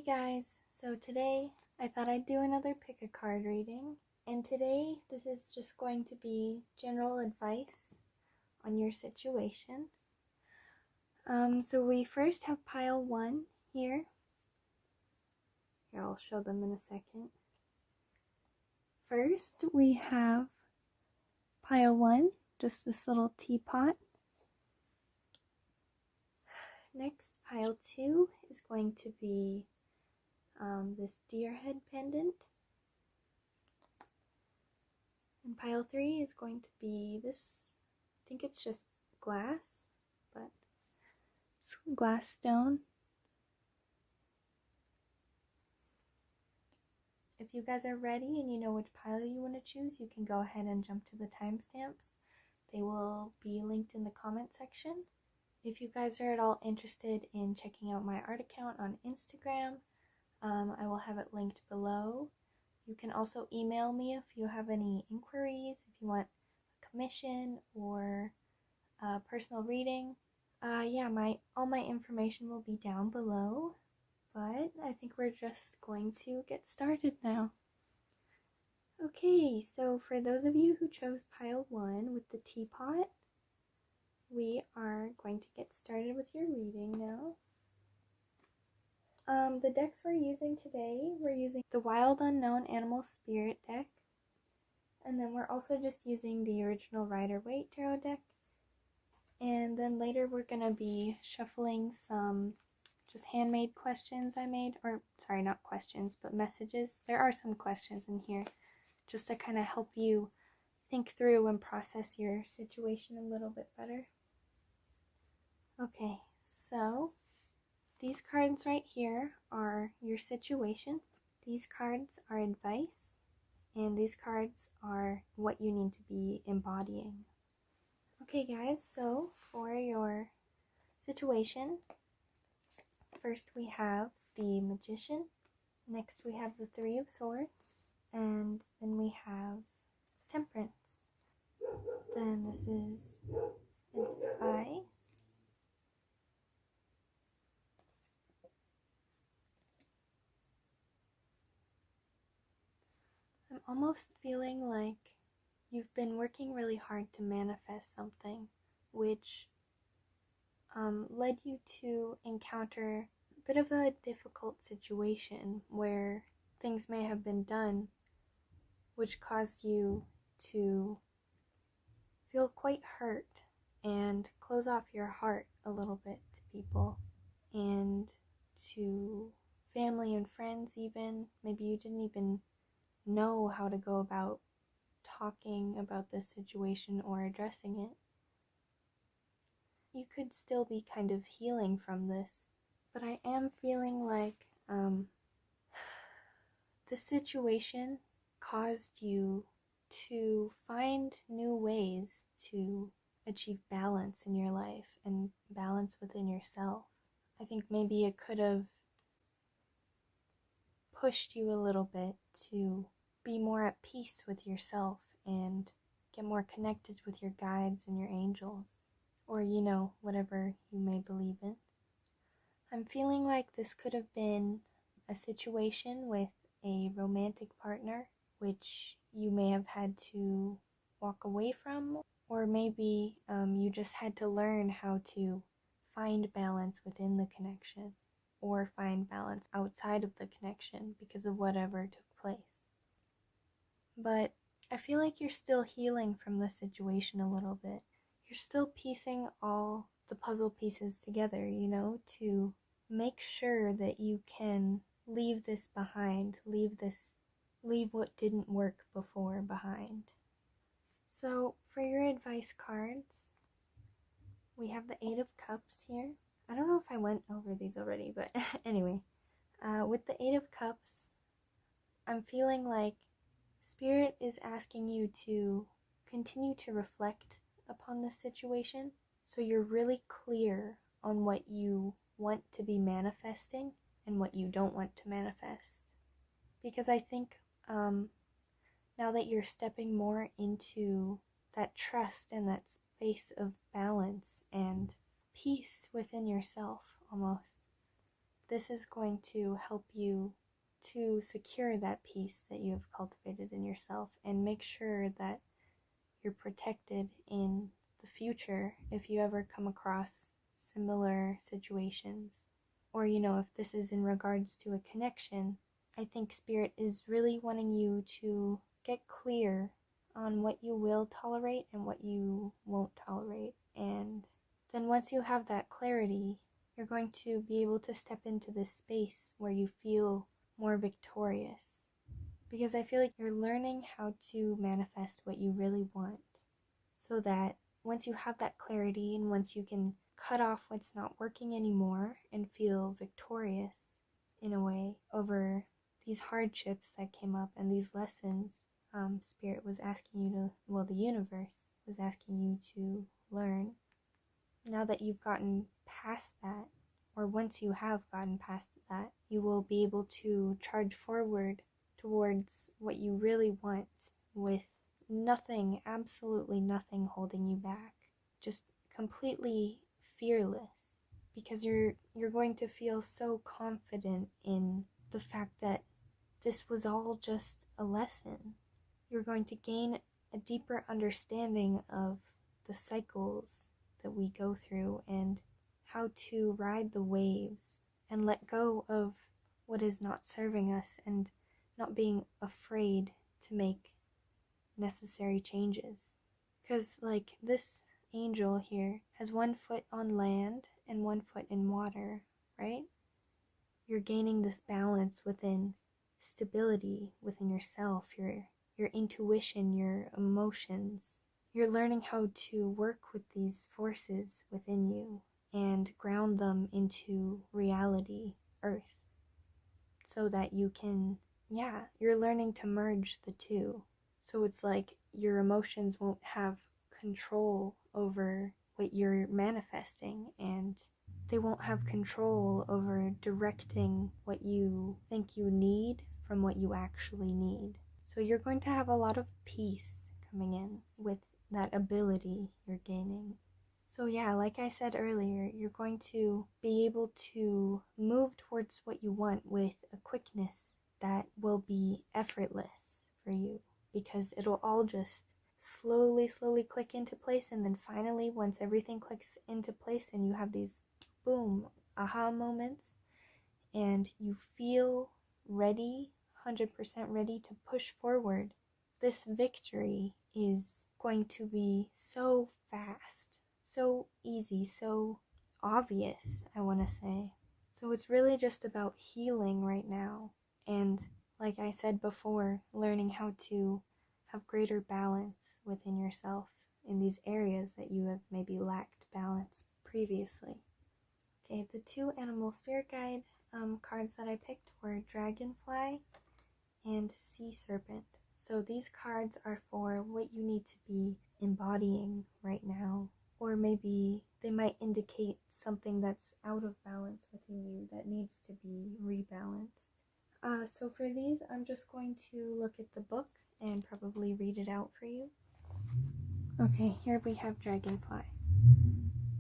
guys, so today I thought I'd do another pick a card reading, and today this is just going to be general advice on your situation. So we first have pile 1 here. Here, I'll show them in a second. First we have pile 1, just this little teapot. Next, pile 2 is going to be this deer head pendant. And pile 3 is going to be this, I think it's just glass, but it's glass stone. If you guys are ready and you know which pile you want to choose, you can go ahead and jump to the timestamps. They will be linked in the comment section. If you guys are at all interested in checking out my art account on Instagram, I will have it linked below. You can also email me if you have any inquiries, if you want a commission or a personal reading. All my information will be down below, but I think we're just going to get started now. Okay, so for those of you who chose pile 1 with the teapot, we are going to get started with your reading now. The decks we're using today, we're using the Wild Unknown Animal Spirit deck, and then we're also just using the original Rider-Waite Tarot deck, and then later we're going to be shuffling some just handmade questions I made, or sorry, not questions, but messages. There are some questions in here just to kind of help you think through and process your situation a little bit better. Okay, so these cards right here are your situation. These cards are advice, and these cards are what you need to be embodying. Okay guys, so for your situation, first we have the Magician, next we have the Three of Swords, and then we have Temperance. Then this is advice. I'm almost feeling like you've been working really hard to manifest something, which led you to encounter a bit of a difficult situation where things may have been done which caused you to feel quite hurt and close off your heart a little bit to people and to family and friends even. Maybe you didn't even know how to go about talking about this situation or addressing it. You could still be kind of healing from this, but I am feeling like the situation caused you to find new ways to achieve balance in your life and balance within yourself. I think maybe it could have pushed you a little bit to be more at peace with yourself and get more connected with your guides and your angels, or whatever you may believe in. I'm feeling like this could have been a situation with a romantic partner which you may have had to walk away from, or maybe you just had to learn how to find balance within the connection or find balance outside of the connection because of whatever took place. But I feel like you're still healing from the situation a little bit. You're still piecing all the puzzle pieces together, to make sure that you can leave this behind, leave what didn't work before behind. So for your advice cards, we have the Eight of Cups here. I don't know if I went over these already, but anyway, with the Eight of Cups, I'm feeling like Spirit is asking you to continue to reflect upon this situation so you're really clear on what you want to be manifesting and what you don't want to manifest. Because I think now that you're stepping more into that trust and that space of balance and peace within yourself almost, this is going to help you to secure that peace that you have cultivated in yourself and make sure that you're protected in the future if you ever come across similar situations. Or, if this is in regards to a connection, I think Spirit is really wanting you to get clear on what you will tolerate and what you won't tolerate. And then once you have that clarity, you're going to be able to step into this space where you feel more victorious. Because I feel like you're learning how to manifest what you really want, so that once you have that clarity and once you can cut off what's not working anymore and feel victorious in a way over these hardships that came up and these lessons, Spirit was asking you to, the universe was asking you to learn. Now that you've gotten past that, or once you have gotten past that, you will be able to charge forward towards what you really want with nothing, absolutely nothing holding you back. Just completely fearless, because you're going to feel so confident in the fact that this was all just a lesson. You're going to gain a deeper understanding of the cycles that we go through and how to ride the waves and let go of what is not serving us and not being afraid to make necessary changes. Because this angel here has 1 foot on land and 1 foot in water, right? You're gaining this balance within stability within yourself, your intuition, your emotions. You're learning how to work with these forces within you and ground them into reality, earth, so that you can, you're learning to merge the two. So it's like your emotions won't have control over what you're manifesting, and they won't have control over directing what you think you need from what you actually need. So you're going to have a lot of peace coming in with that ability you're gaining. So like I said earlier, you're going to be able to move towards what you want with a quickness that will be effortless for you, because it'll all just slowly click into place. And then finally, once everything clicks into place and you have these boom aha moments and you feel ready, 100% ready to push forward, this victory is going to be so fast, so easy, so obvious, I want to say. So it's really just about healing right now, and like I said before, learning how to have greater balance within yourself in these areas that you have maybe lacked balance previously. Okay, the 2 animal spirit guide cards that I picked were Dragonfly and Sea Serpent. So these cards are for what you need to be embodying right now, or maybe they might indicate something that's out of balance within you that needs to be rebalanced. So for these, I'm just going to look at the book and probably read it out for you. Okay, here we have Dragonfly.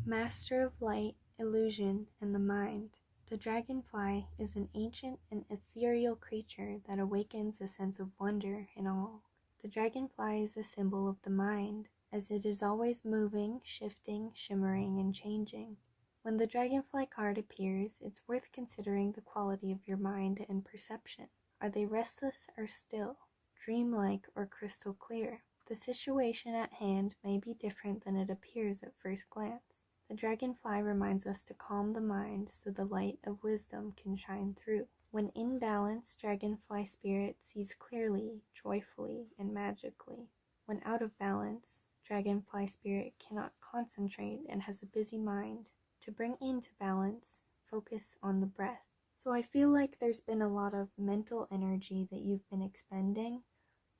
Master of light, illusion, and the mind. The dragonfly is an ancient and ethereal creature that awakens a sense of wonder in all. The dragonfly is a symbol of the mind, as it is always moving, shifting, shimmering, and changing. When the dragonfly card appears, it's worth considering the quality of your mind and perception. Are they restless or still, dreamlike or crystal clear? The situation at hand may be different than it appears at first glance. The dragonfly reminds us to calm the mind so the light of wisdom can shine through. When in balance, dragonfly spirit sees clearly, joyfully, and magically. When out of balance, dragonfly spirit cannot concentrate and has a busy mind. To bring into balance, focus on the breath. So I feel like there's been a lot of mental energy that you've been expending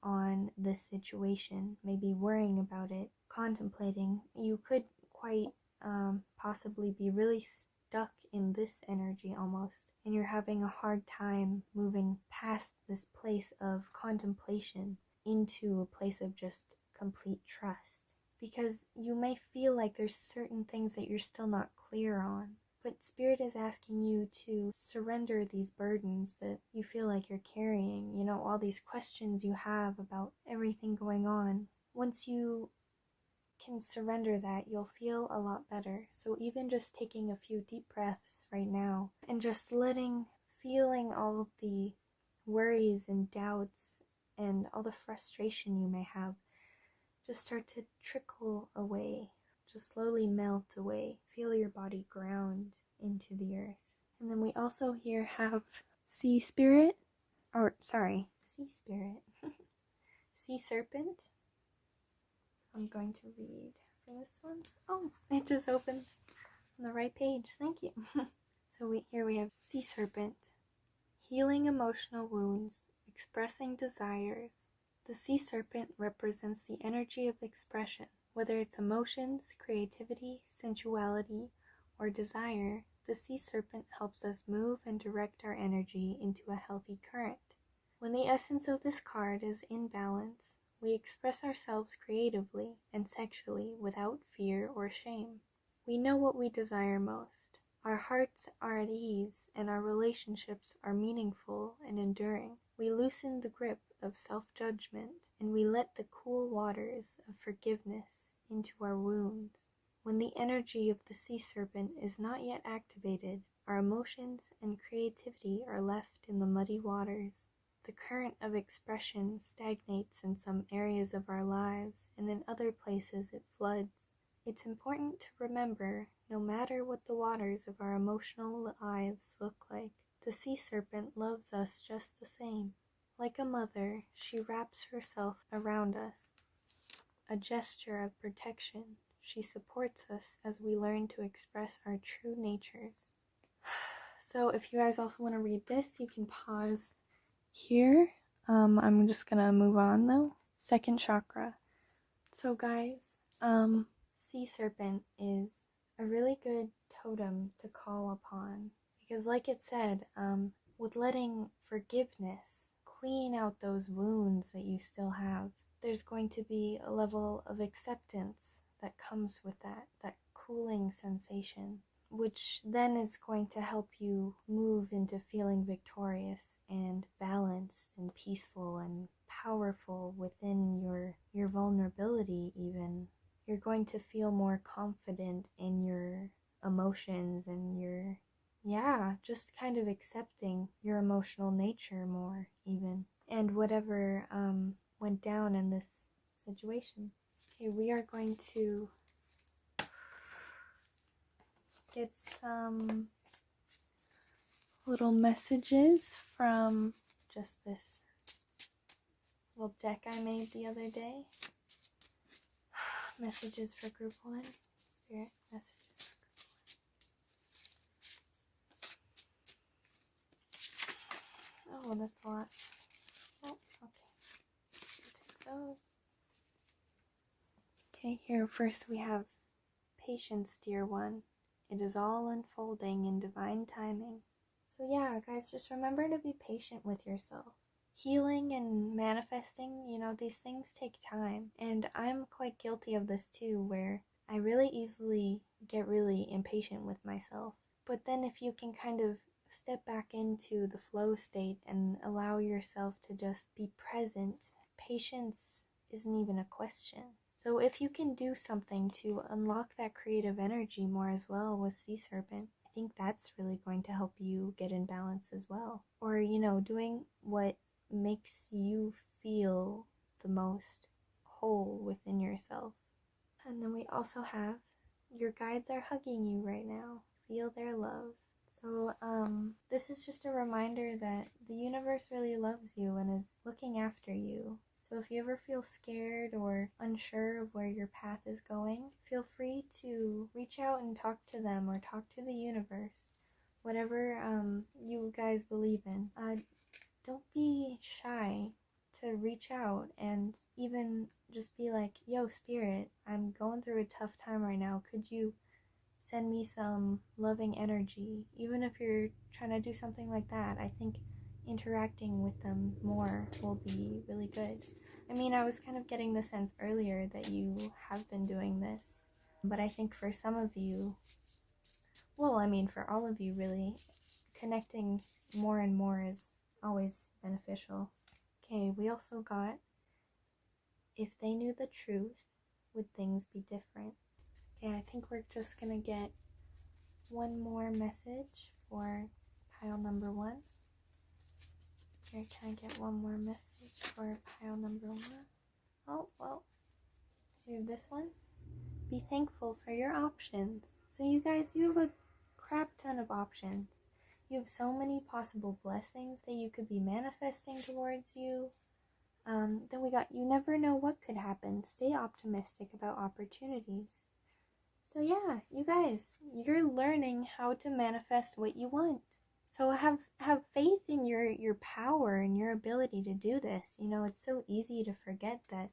on this situation, maybe worrying about it, contemplating. You could quite possibly be really stuck in this energy almost, and you're having a hard time moving past this place of contemplation into a place of just complete trust, because you may feel like there's certain things that you're still not clear on, But Spirit is asking you to surrender these burdens that you feel like you're carrying, you know, all these questions you have about everything going on. Once you can surrender that, you'll feel a lot better. So even just taking a few deep breaths right now and just feeling all of the worries and doubts and all the frustration you may have just start to trickle away, just slowly melt away. Feel your body ground into the earth. And then we also here have sea spirit, sea spirit, sea serpent. I'm going to read for this one. Oh, it just opened on the right page. Thank you. So here we have sea serpent. Healing emotional wounds, expressing desires. The sea serpent represents the energy of expression. Whether it's emotions, creativity, sensuality, or desire, the sea serpent helps us move and direct our energy into a healthy current. When the essence of this card is in balance, we express ourselves creatively and sexually without fear or shame. We know what we desire most. Our hearts are at ease and our relationships are meaningful and enduring. We loosen the grip of self-judgment and we let the cool waters of forgiveness into our wounds. When the energy of the sea serpent is not yet activated, our emotions and creativity are left in the muddy waters. The current of expression stagnates in some areas of our lives, and in other places it floods. It's important to remember, no matter what the waters of our emotional lives look like, the sea serpent loves us just the same. Like a mother, she wraps herself around us, a gesture of protection. She supports us as we learn to express our true natures. So if you guys also want to read this, you can pause here. I'm just gonna move on though. Second chakra. So guys, sea serpent is a really good totem to call upon because like it said, with letting forgiveness clean out those wounds that you still have, there's going to be a level of acceptance that comes with that cooling sensation, which then is going to help you move into feeling victorious and balanced and peaceful and powerful within your vulnerability even. You're going to feel more confident in your emotions and just kind of accepting your emotional nature more even. And whatever went down in this situation. Okay, we are going to get some little messages from just this little deck I made the other day. Messages for group 1. Spirit messages for group 1. Oh, that's a lot. Oh, okay. Take those. Okay, here first we have patience, dear one. It is all unfolding in divine timing. So yeah, guys, just remember to be patient with yourself. Healing and manifesting, these things take time. And I'm quite guilty of this too, where I really easily get really impatient with myself. But then if you can kind of step back into the flow state and allow yourself to just be present, patience isn't even a question. So if you can do something to unlock that creative energy more as well with Sea Serpent, I think that's really going to help you get in balance as well. Or, doing what makes you feel the most whole within yourself. And then we also have your guides are hugging you right now. Feel their love. So this is just a reminder that the universe really loves you and is looking after you. So if you ever feel scared or unsure of where your path is going, feel free to reach out and talk to them or talk to the universe. Whatever you guys believe in. Don't be shy to reach out and even just be like, yo, Spirit, I'm going through a tough time right now. Could you send me some loving energy? Even if you're trying to do something like that, I think interacting with them more will be really good. I mean, I was kind of getting the sense earlier that you have been doing this, but I think for some of you, well, I mean, for all of you, really, connecting more and more is always beneficial. Okay, we also got, if they knew the truth, would things be different? Okay, I think we're just gonna get one more message for pile number 1. Spirit, can I get one more message for pile number 1? Oh, well, we have this one. Be thankful for your options. So you guys, you have a crap ton of options. You have so many possible blessings that you could be manifesting towards you. Then we got, you never know what could happen. Stay optimistic about opportunities. So yeah, you guys, you're learning how to manifest what you want. So have faith in your power and your ability to do this. You know, it's so easy to forget that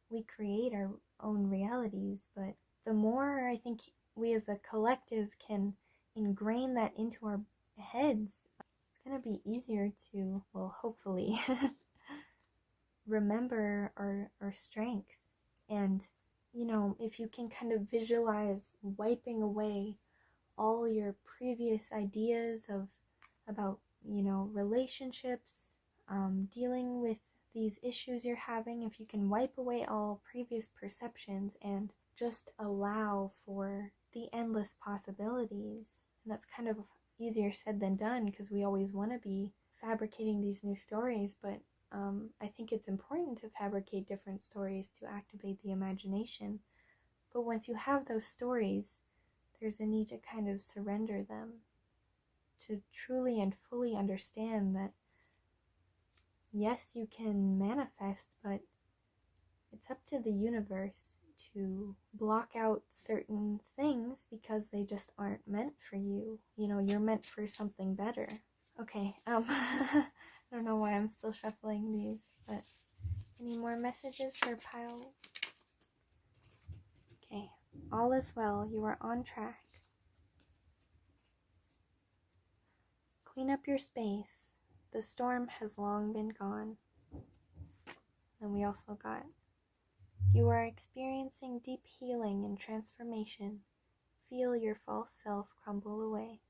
we create our own realities, but the more I think we as a collective can ingrain that into our heads, it's going to be easier to, well, hopefully, remember our strength. And, you know, if you can kind of visualize wiping away all your previous ideas about, you know, relationships, dealing with these issues you're having, if you can wipe away all previous perceptions and just allow for the endless possibilities. And that's kind of easier said than done, because we always want to be fabricating these new stories, but I think it's important to fabricate different stories to activate the imagination. But once you have those stories, there's a need to kind of surrender them, to truly and fully understand that yes, you can manifest, but it's up to the universe to block out certain things because they just aren't meant for you. You know, you're meant for something better. Okay, I don't know why I'm still shuffling these, but any more messages for pile? Okay, all is well. You are on track. Clean up your space. The storm has long been gone. And we also got, you are experiencing deep healing and transformation. Feel your false self crumble away.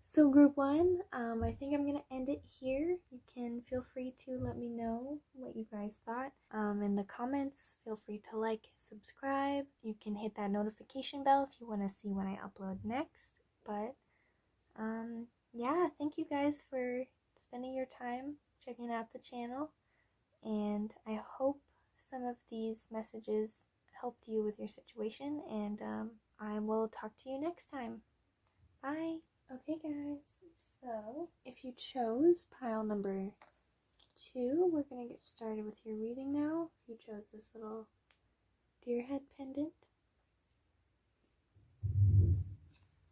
So group 1, I think I'm going to end it here. You can feel free to let me know what you guys thought in the comments. Feel free to like, subscribe. You can hit that notification bell if you want to see when I upload next. But yeah, thank you guys for spending your time checking out the channel. And I hope some of these messages helped you with your situation. And I will talk to you next time. Bye. Okay guys, so if you chose pile number 2, we're going to get started with your reading now. If you chose this little deer head pendant.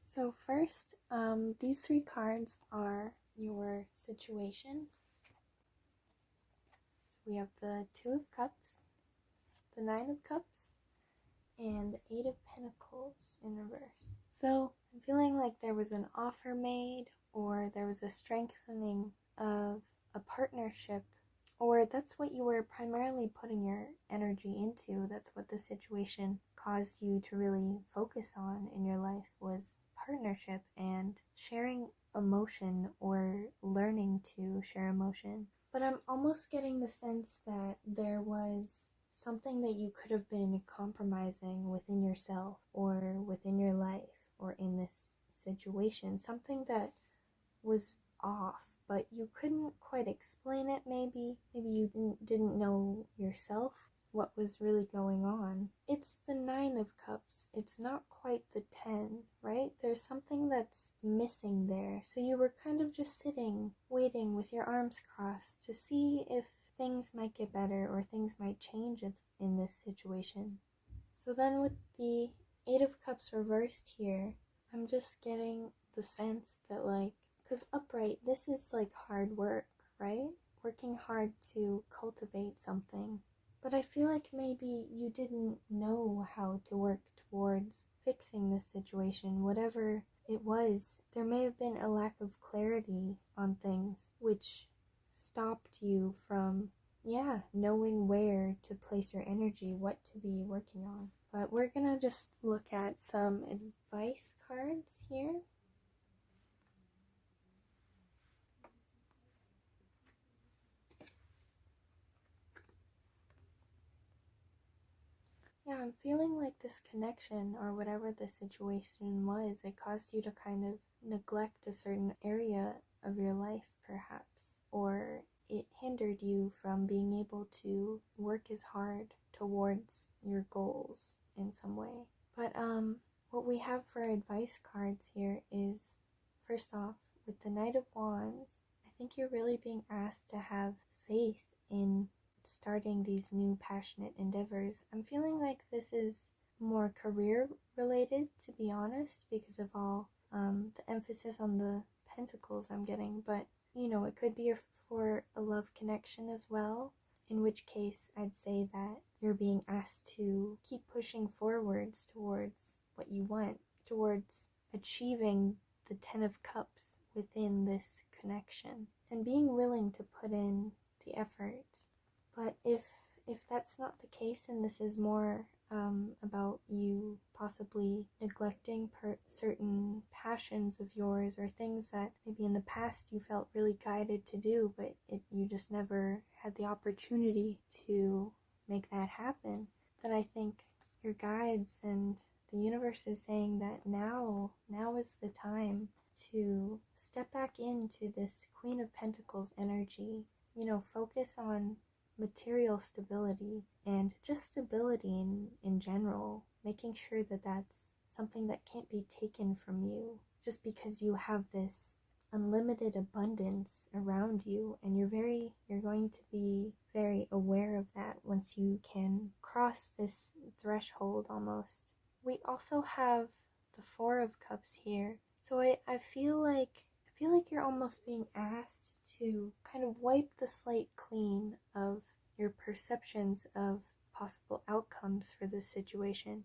So first, these 3 cards are your situation. So we have the 2 of Cups, the 9 of Cups, and the 8 of Pentacles in reverse. So I'm feeling like there was an offer made, or there was a strengthening of a partnership, or that's what you were primarily putting your energy into. That's what the situation caused you to really focus on in your life, was partnership and sharing emotion, or learning to share emotion. But I'm almost getting the sense that there was something that you could have been compromising within yourself, or within your life, or in this situation, something that was off, but you couldn't quite explain it. Maybe you didn't know yourself what was really going on. It's the 9 of Cups. It's not quite the 10, right? There's something that's missing there. So you were kind of just sitting, waiting with your arms crossed to see if things might get better, or things might change in this situation. So then with the 8 of Cups reversed here, I'm just getting the sense that, like, because upright, this is like hard work, right? Working hard to cultivate something. But I feel like maybe you didn't know how to work towards fixing this situation, whatever it was. There may have been a lack of clarity on things, which stopped you from, knowing where to place your energy, what to be working on. But we're gonna just look at some advice cards here. Yeah, I'm feeling like this connection, or whatever the situation was, it caused you to kind of neglect a certain area of your life, perhaps, or it hindered you from being able to work as hard towards your goals in some way. But what we have for advice cards here is, first off, with the Knight of Wands, I think you're really being asked to have faith in starting these new passionate endeavors. I'm feeling like this is more career related, to be honest, because of all the emphasis on the pentacles I'm getting, but you know, it could be for a love connection as well, in which case I'd say that you're being asked to keep pushing forwards towards what you want, towards achieving the 10 of Cups within this connection, and being willing to put in the effort. But if that's not the case, and this is more about you possibly neglecting certain passions of yours, or things that maybe in the past you felt really guided to do, but you just never had the opportunity to make that happen, then I think your guides and the universe is saying that now is the time to step back into this Queen of Pentacles energy. You know, focus on material stability and just stability in general, making sure that that's something that can't be taken from you just because you have this unlimited abundance around you, and you're going to be very aware of that once you can cross this threshold almost. We also have the Four of Cups here, so I feel like you're almost being asked to kind of wipe the slate clean of your perceptions of possible outcomes for this situation.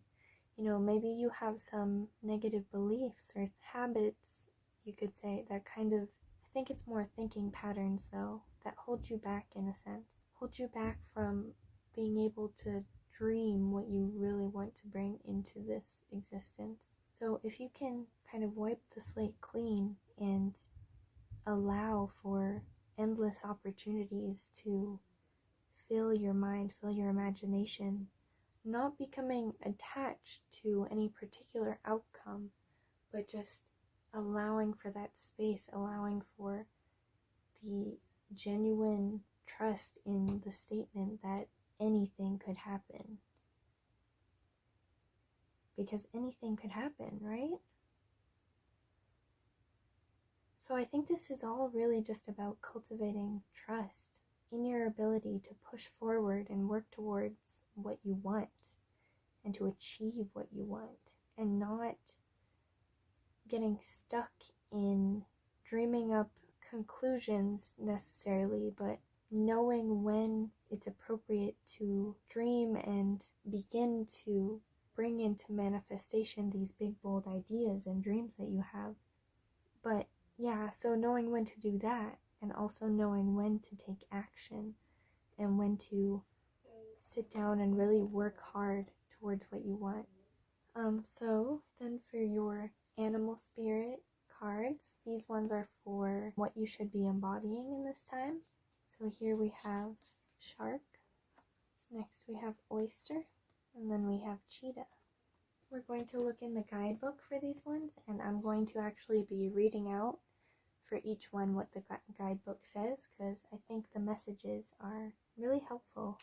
You know, maybe you have some negative beliefs or habits, you could say, that kind of, I think it's more thinking patterns though, that hold you back in a sense. Hold you back from being able to dream what you really want to bring into this existence. So if you can kind of wipe the slate clean and allow for endless opportunities to fill your mind, fill your imagination, not becoming attached to any particular outcome, but just allowing for that space, allowing for the genuine trust in the statement that anything could happen. Because anything could happen, right? So I think this is all really just about cultivating trust in your ability to push forward and work towards what you want and to achieve what you want, and not getting stuck in dreaming up conclusions necessarily, but knowing when it's appropriate to dream and begin to bring into manifestation these big bold ideas and dreams that you have. But yeah, so knowing when to do that, and also knowing when to take action and when to sit down and really work hard towards what you want. So then for your animal spirit cards, these ones are for what you should be embodying in this time. So here we have shark, next we have oyster, and then we have cheetah. We're going to look in the guidebook for these ones, and I'm going to actually be reading out for each one what the guidebook says, because I think the messages are really helpful.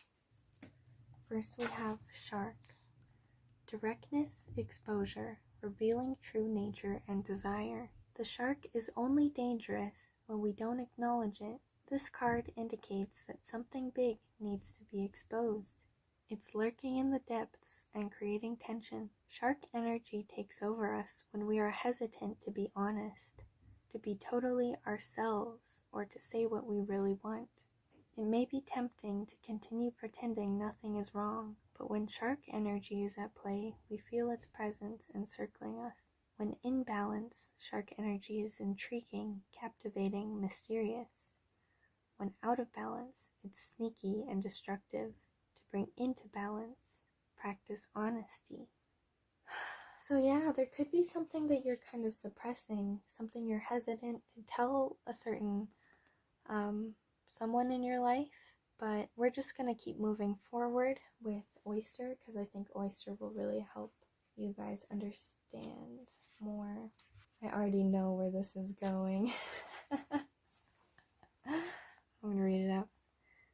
First we have shark. Directness, exposure, revealing true nature and desire. The shark is only dangerous when we don't acknowledge it. This card indicates that something big needs to be exposed. It's lurking in the depths and creating tension. Shark energy takes over us when we are hesitant to be honest, to be totally ourselves, or to say what we really want. It may be tempting to continue pretending nothing is wrong, but when shark energy is at play, we feel its presence encircling us. When in balance, shark energy is intriguing, captivating, mysterious. When out of balance, it's sneaky and destructive. To bring into balance, practice honesty. So yeah, there could be something that you're kind of suppressing, something you're hesitant to tell a certain someone in your life, but we're just going to keep moving forward with Oyster because I think Oyster will really help you guys understand more. I already know where this is going. I'm going to read it out.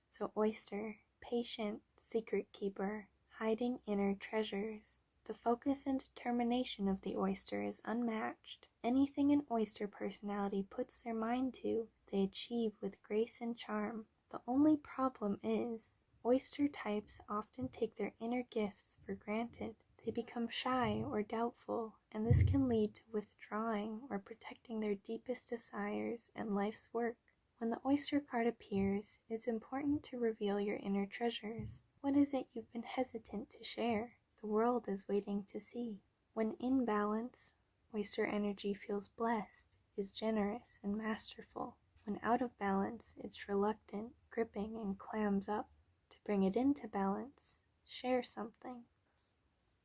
So Oyster, patient, secret keeper, hiding inner treasures. The focus and determination of the oyster is unmatched. Anything an oyster personality puts their mind to, they achieve with grace and charm. The only problem is, oyster types often take their inner gifts for granted. They become shy or doubtful, and this can lead to withdrawing or protecting their deepest desires and life's work. When the oyster card appears, it's important to reveal your inner treasures. What is it you've been hesitant to share? The world is waiting to see. When in balance, oyster energy feels blessed, is generous and masterful. When out of balance, it's reluctant, gripping, and clams up. To bring it into balance, share something.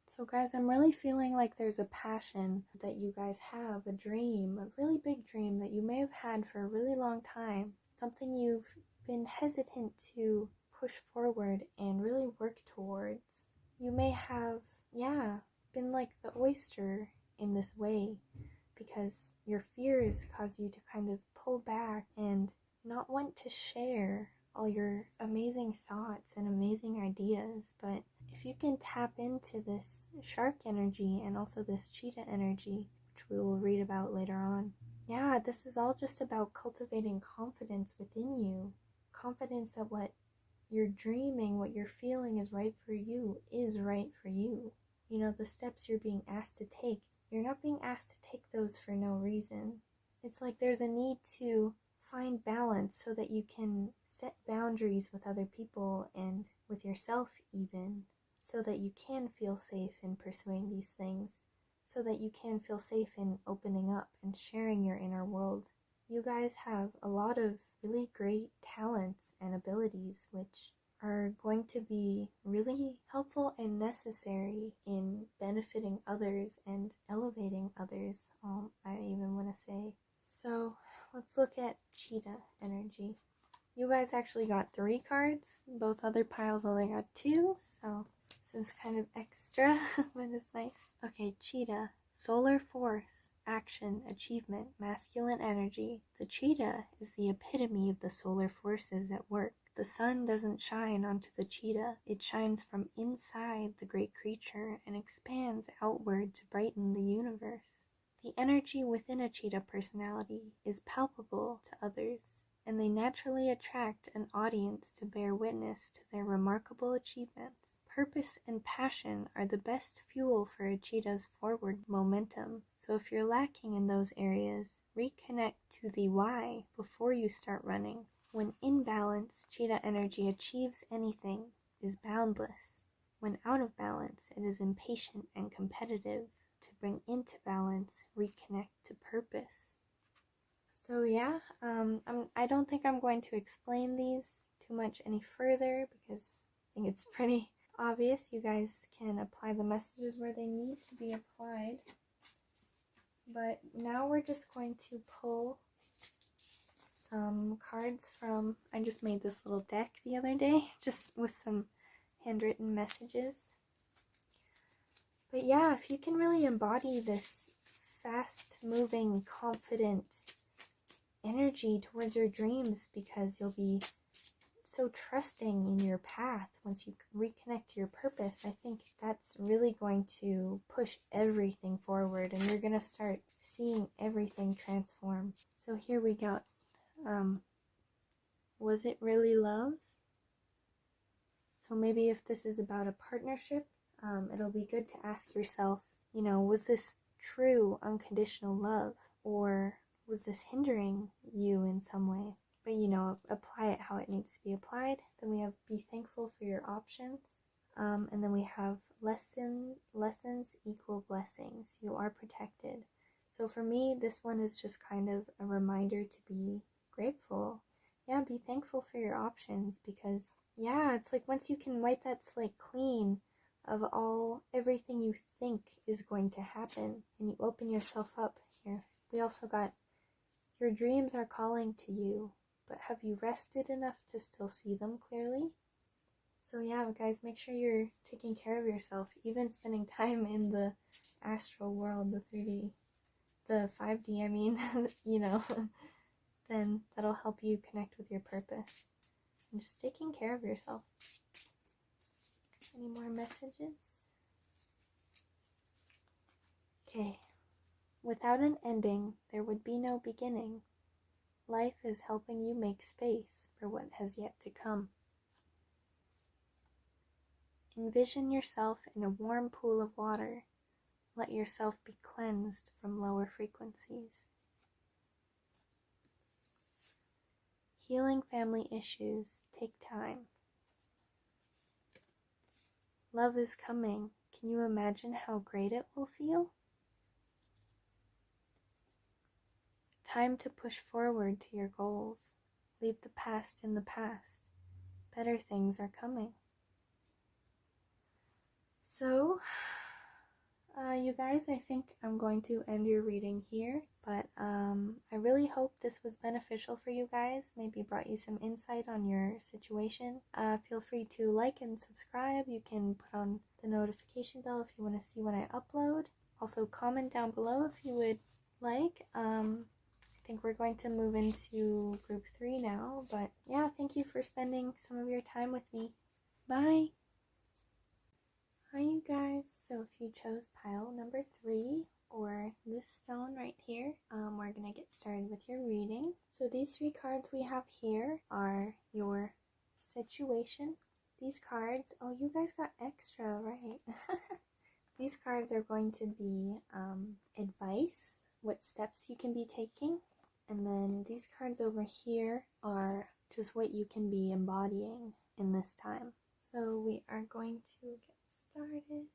So guys, I'm really feeling like there's a passion that you guys have, a dream, a really big dream that you may have had for a really long time, something you've been hesitant to push forward and really work towards. You may have, been like the oyster in this way because your fears cause you to kind of pull back and not want to share all your amazing thoughts and amazing ideas. But if you can tap into this shark energy and also this cheetah energy, which we will read about later on, this is all just about cultivating confidence within you. Confidence that what you're dreaming, what you're feeling is right for you, is right for you. You know, the steps you're being asked to take, you're not being asked to take those for no reason. It's like there's a need to find balance so that you can set boundaries with other people and with yourself even, so that you can feel safe in pursuing these things, so that you can feel safe in opening up and sharing your inner world. You guys have a lot of really great talents and abilities which are going to be really helpful and necessary in benefiting others and elevating others, I even want to say. So let's look at cheetah energy. You guys actually got 3 cards. Both other piles only got 2, so this is kind of extra, but it's nice. Okay, cheetah, solar force, action, achievement, masculine energy. The cheetah is the epitome of the solar forces at work. The sun doesn't shine onto the cheetah. It shines from inside the great creature and expands outward to brighten the universe. The energy within a cheetah personality is palpable to others, and they naturally attract an audience to bear witness to their remarkable achievements. Purpose and passion are the best fuel for a cheetah's forward momentum, so if you're lacking in those areas, reconnect to the why before you start running. When in balance, cheetah energy achieves anything, is boundless. When out of balance, it is impatient and competitive. To bring into balance, reconnect to purpose. So I don't think I'm going to explain these too much any further because I think it's pretty obvious. You guys can apply the messages where they need to be applied. But now we're just going to pull some cards from, I just made this little deck the other day, just with some handwritten messages. But if you can really embody this fast-moving, confident energy towards your dreams, because you'll be so trusting in your path once you reconnect to your purpose, I think that's really going to push everything forward, and you're going to start seeing everything transform. So here we go. Was it really love? So maybe if this is about a partnership, it'll be good to ask yourself, was this true unconditional love, or was this hindering you in some way? But apply it how it needs to be applied. Then we have be thankful for your options, and then we have lessons equal blessings. You are protected. So for me, this one is just kind of a reminder to be grateful. Be thankful for your options, because it's like once you can wipe that slate clean of everything you think is going to happen, and you open yourself up here. We also got, your dreams are calling to you, but have you rested enough to still see them clearly? So yeah, guys, make sure you're taking care of yourself, even spending time in the astral world, the 3D, the 5D, I mean, then that'll help you connect with your purpose. And just taking care of yourself. Any more messages? Okay. Without an ending, there would be no beginning. Life is helping you make space for what has yet to come. Envision yourself in a warm pool of water. Let yourself be cleansed from lower frequencies. Healing family issues take time. Love is coming. Can you imagine how great it will feel? Time to push forward to your goals. Leave the past in the past. Better things are coming. So, you guys, I think I'm going to end your reading here, but I really hope this was beneficial for you guys, maybe brought you some insight on your situation. Feel free to like and subscribe. You can put on the notification bell if you want to see when I upload. Also, comment down below if you would like. I think we're going to move into group 3 now, but yeah, thank you for spending some of your time with me. Bye! Hi you guys, so if you chose pile number 3 or this stone right here, we're gonna get started with your reading. So these 3 cards we have here are your situation. These cards, oh, you guys got extra, right? These cards are going to be advice, what steps you can be taking. And then these cards over here are just what you can be embodying in this time. So we are going to get started.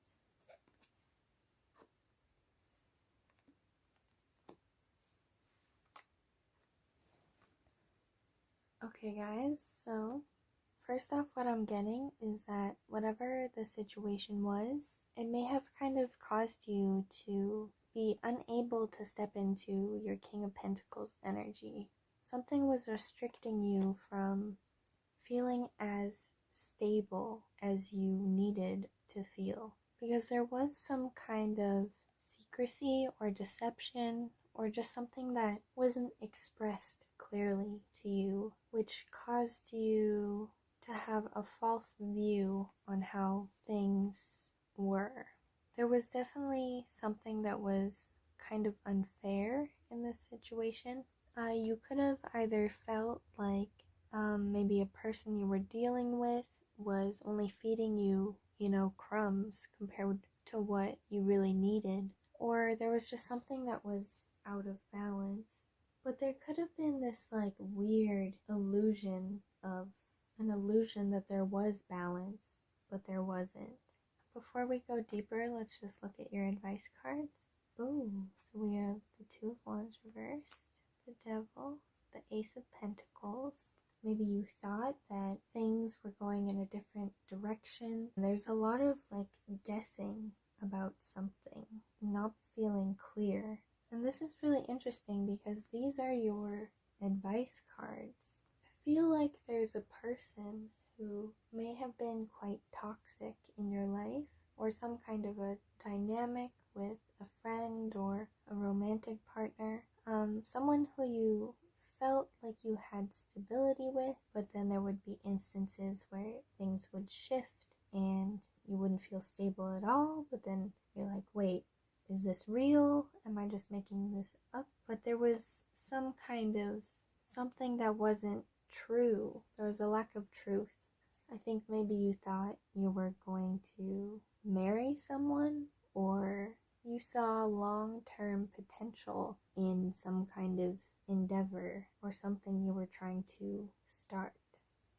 Okay guys, so first off, what I'm getting is that whatever the situation was, it may have kind of caused you to be unable to step into your King of Pentacles energy. Something was restricting you from feeling as stable as you needed to feel, because there was some kind of secrecy or deception or just something that wasn't expressed clearly to you, which caused you to have a false view on how things were. There was definitely something that was kind of unfair in this situation. You could have either felt like maybe a person you were dealing with was only feeding you, crumbs compared to what you really needed, or there was just something that was out of balance. But there could have been this like weird illusion that there was balance, but there wasn't. Before we go deeper, let's just look at your advice cards. Ooh, so we have the 2 of Wands reversed, the Devil, the Ace of Pentacles. Maybe you thought that things were going in a different direction. There's a lot of like guessing about something, not feeling clear. And this is really interesting because these are your advice cards. I feel like there's a person who may have been quite toxic in your life, or some kind of a dynamic with a friend or a romantic partner, someone who you felt like you had stability with, but then there would be instances where things would shift and you wouldn't feel stable at all, but then you're like, wait, is this real? Am I just making this up? But there was some kind of something that wasn't true. There was a lack of truth. I think maybe you thought you were going to marry someone, or you saw long-term potential in some kind of endeavor or something you were trying to start.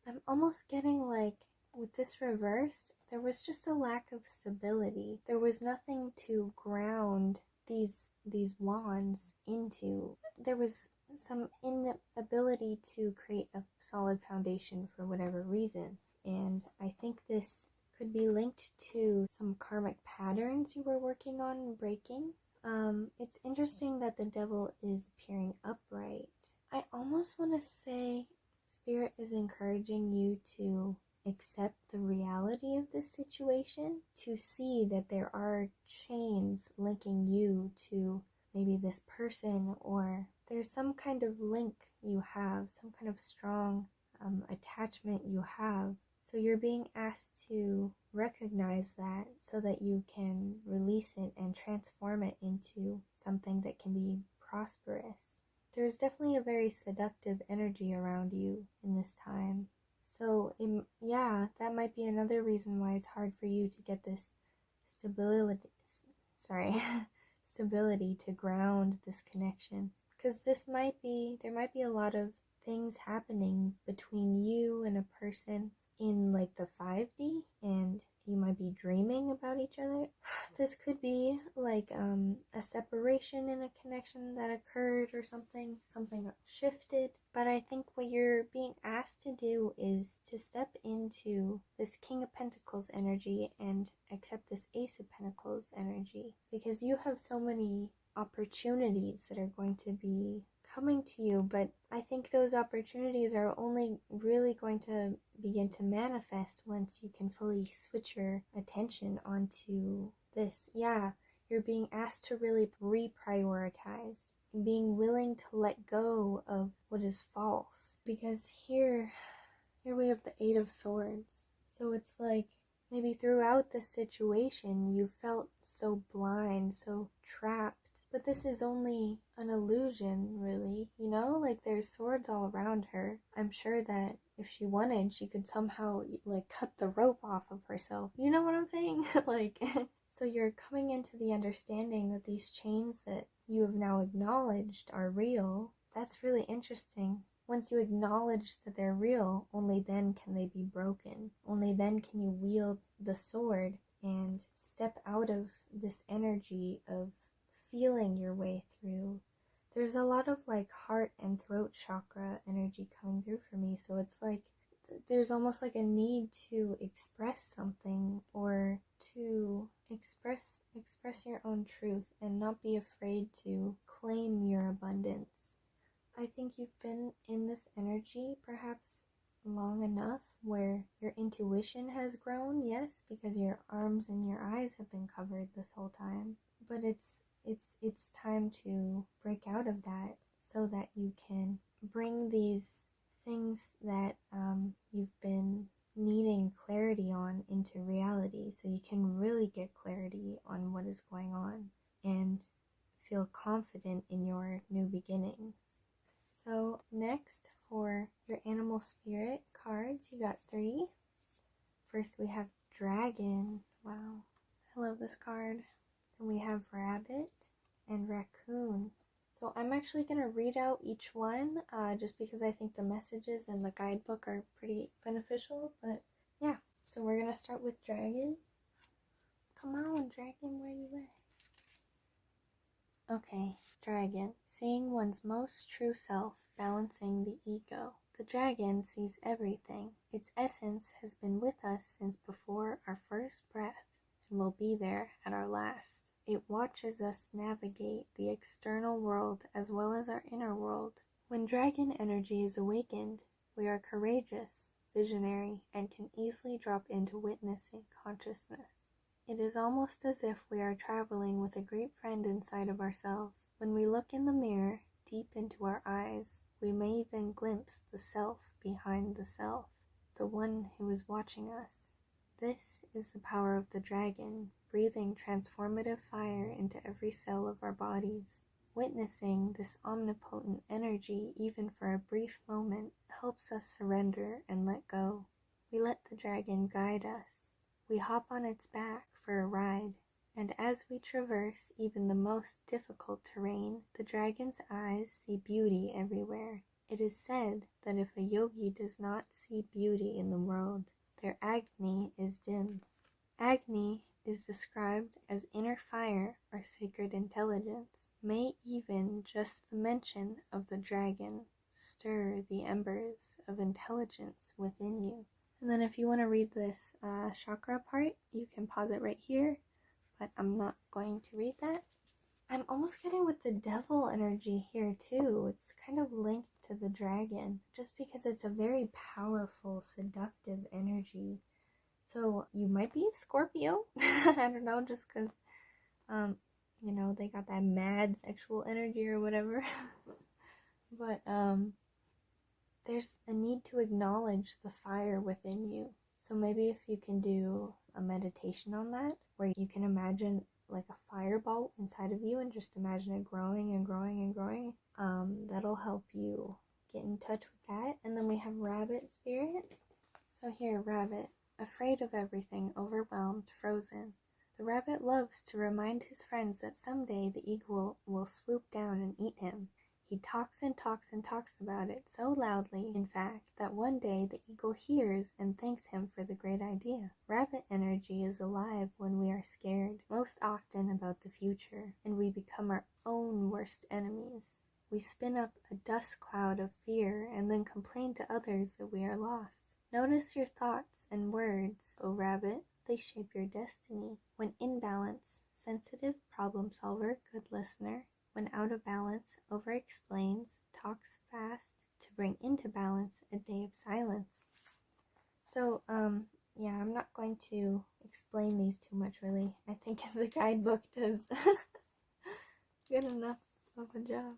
I'm almost getting like, with this reversed, there was just a lack of stability. There was nothing to ground these wands into. There was some inability to create a solid foundation for whatever reason. And I think this Could be linked to some karmic patterns you were working on breaking. It's interesting that the devil is appearing upright. I almost want to say Spirit is encouraging you to accept the reality of this situation, to see that there are chains linking you to maybe this person, or there's some kind of link you have, some kind of strong attachment you have. So you're being asked to recognize that so that you can release it and transform it into something that can be prosperous. There's definitely a very seductive energy around you in this time. So yeah, that might be another reason why it's hard for you to get this stability to ground this connection. Because there might be a lot of things happening between you and a person in like the 5D, and you might be dreaming about each other. This could be like a separation in a connection that occurred, or something shifted. But I think what you're being asked to do is to step into this King of Pentacles energy and accept this Ace of Pentacles energy, because you have so many opportunities that are going to be coming to you, but I think those opportunities are only really going to begin to manifest once you can fully switch your attention onto this. Yeah, you're being asked to really reprioritize, being willing to let go of what is false, because here we have the Eight of Swords. So it's like maybe throughout this situation you felt so blind, so trapped. But this is only an illusion, really, you know? Like, there's swords all around her. I'm sure that if she wanted, she could somehow, like, cut the rope off of herself. You know what I'm saying? Like, so you're coming into the understanding that these chains that you have now acknowledged are real. That's really interesting. Once you acknowledge that they're real, only then can they be broken. Only then can you wield the sword and step out of this energy of feeling your way through. There's a lot of like heart and throat chakra energy coming through for me, so it's like there's almost like a need to express something, or to express your own truth and not be afraid to claim your abundance. I think you've been in this energy perhaps long enough where your intuition has grown, yes, because your arms and your eyes have been covered this whole time, but it's time to break out of that so that you can bring these things that you've been needing clarity on into reality, so you can really get clarity on what is going on and feel confident in your new beginnings. So next, for your animal spirit cards, you got 3. First we have Dragon. Wow, I love this card. Then we have Rabbit and Raccoon. So I'm actually going to read out each one just because I think the messages in the guidebook are pretty beneficial. But yeah, so we're going to start with Dragon. Come on, Dragon, where you at? Okay, Dragon. Seeing one's most true self, balancing the ego. The dragon sees everything. Its essence has been with us since before our first breath and will be there at our last. It watches us navigate the external world as well as our inner world. When dragon energy is awakened, we are courageous, visionary, and can easily drop into witnessing consciousness. It is almost as if we are traveling with a great friend inside of ourselves. When we look in the mirror, deep into our eyes, we may even glimpse the self behind the self, the one who is watching us. This is the power of the dragon, breathing transformative fire into every cell of our bodies. Witnessing this omnipotent energy, even for a brief moment, helps us surrender and let go. We let the dragon guide us. We hop on its back for a ride, and as we traverse even the most difficult terrain, the dragon's eyes see beauty everywhere. It is said that if a yogi does not see beauty in the world, their Agni is dimmed. Agni is described as inner fire or sacred intelligence. May even just the mention of the dragon stir the embers of intelligence within you. And then if you want to read this chakra part, you can pause it right here, but I'm not going to read that. I'm almost getting with the devil energy here too. It's kind of linked to the dragon, just because it's a very powerful, seductive energy. So you might be a Scorpio. I don't know, just because, you know, they got that mad sexual energy or whatever. But there's a need to acknowledge the fire within you. So maybe if you can do a meditation on that, where you can imagine like a fireball inside of you and just imagine it growing and growing and growing, that'll help you get in touch with that. And then we have rabbit spirit. So here, rabbit, afraid of everything, overwhelmed, frozen. The rabbit loves to remind his friends that someday the eagle will swoop down and eat him. He talks and talks and talks about it so loudly, in fact, that one day the eagle hears and thanks him for the great idea. Rabbit energy is alive when we are scared, most often about the future, and we become our own worst enemies. We spin up a dust cloud of fear and then complain to others that we are lost. Notice your thoughts and words, O rabbit. They shape your destiny. When in balance, sensitive problem solver, good listener. When out of balance, over-explains, talks fast, to bring into balance a day of silence. So, yeah, I'm not going to explain these too much, really. I think the guidebook does good enough of a job.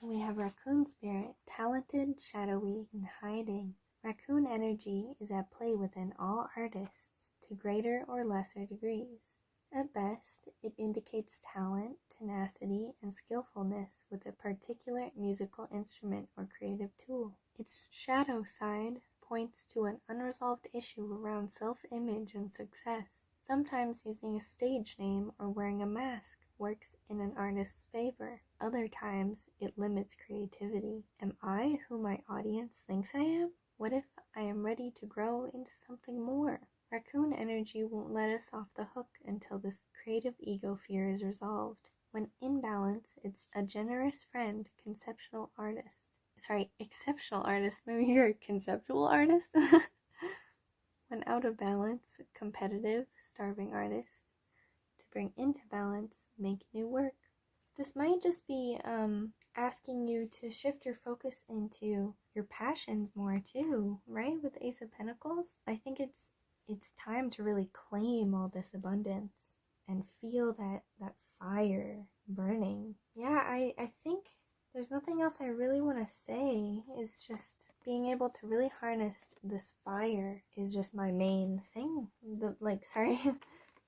Then we have raccoon spirit, talented, shadowy, and hiding. Raccoon energy is at play within all artists, to greater or lesser degrees. At best, it indicates talent, tenacity, and skillfulness with a particular musical instrument or creative tool. Its shadow side points to an unresolved issue around self-image and success. Sometimes using a stage name or wearing a mask works in an artist's favor. Other times, it limits creativity. Am I who my audience thinks I am? What if I am ready to grow into something more? Raccoon energy won't let us off the hook until this creative ego fear is resolved. When in balance, it's a generous friend, exceptional artist. Maybe you're a conceptual artist? When out of balance, competitive, starving artist. To bring into balance, make new work. This might just be asking you to shift your focus into your passions more too, right? With Ace of Pentacles, I think it's time to really claim all this abundance and feel that fire burning. Yeah, I think there's nothing else I really want to say. It's just being able to really harness this fire is just my main thing.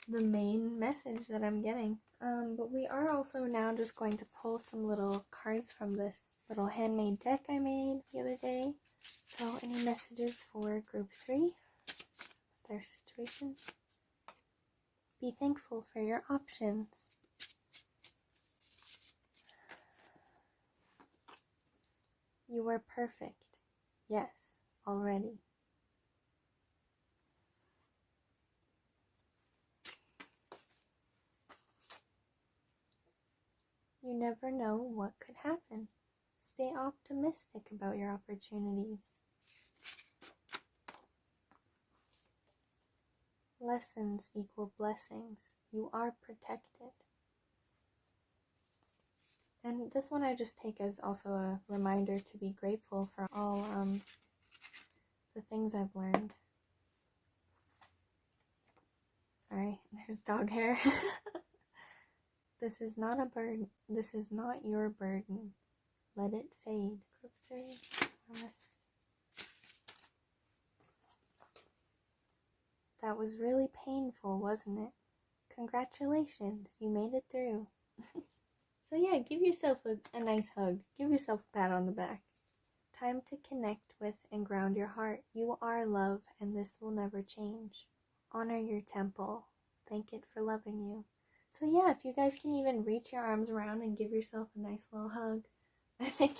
The main message that I'm getting. But we are also now just going to pull some little cards from this little handmade deck I made the other day. So any messages for group 3? Their situation. Be thankful for your options. You are perfect. Yes, already. You never know what could happen. Stay optimistic about your opportunities. Lessons equal blessings. You are protected. And this one I just take as also a reminder to be grateful for all the things I've learned. Sorry, there's dog hair. This is not a burden. This is not your burden. Let it fade. Group 3. That was really painful, wasn't it? Congratulations, you made it through. So yeah, give yourself a nice hug. Give yourself a pat on the back. Time to connect with and ground your heart. You are love, and this will never change. Honor your temple. Thank it for loving you. So yeah, if you guys can even reach your arms around and give yourself a nice little hug, I think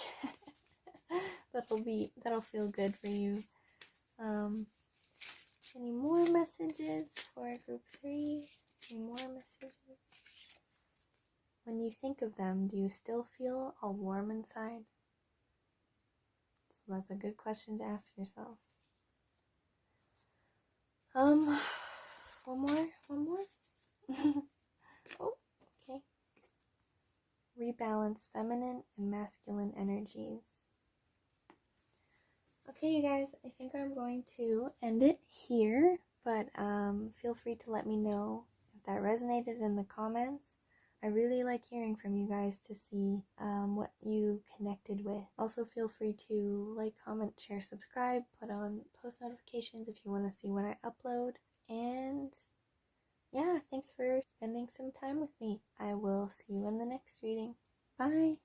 that'll feel good for you. Any more messages for group 3? Any more messages? When you think of them, do you still feel all warm inside? That's a good question to ask yourself. One more. Oh, okay. Rebalance feminine and masculine energies. Okay, you guys, I think I'm going to end it here, but feel free to let me know if that resonated in the comments. I really like hearing from you guys to see what you connected with. Also, feel free to like, comment, share, subscribe, put on post notifications if you want to see when I upload. And yeah, thanks for spending some time with me. I will see you in the next reading. Bye!